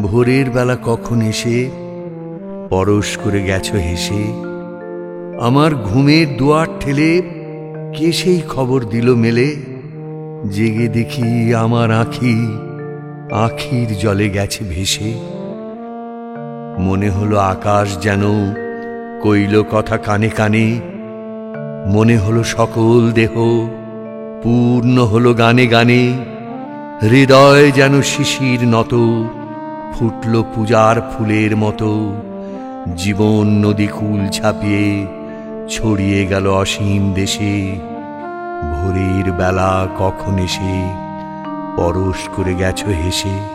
ভোরের বেলা কখন এসে পরশ করে গেছো হেসে। আমার ঘুমের দুয়ার ঠেলে কে সেই খবর দিল মেলে। জেগে দেখি আমার আঁখি আঁখির জলে গেছে ভেসে। মনে হলো আকাশ যেন কইল কথা কানে কানে। মনে হলো সকল দেহ পূর্ণ হলো গানে গানে। হৃদয় যেন শিশির নত ফুটল পূজার ফুলের মতো। জীবন নদী কুল ছাপিয়ে ছড়িয়ে গেল অসীম দেশে। ভোরের বেলা কখন এসে পরশ করে গেছো হেসে।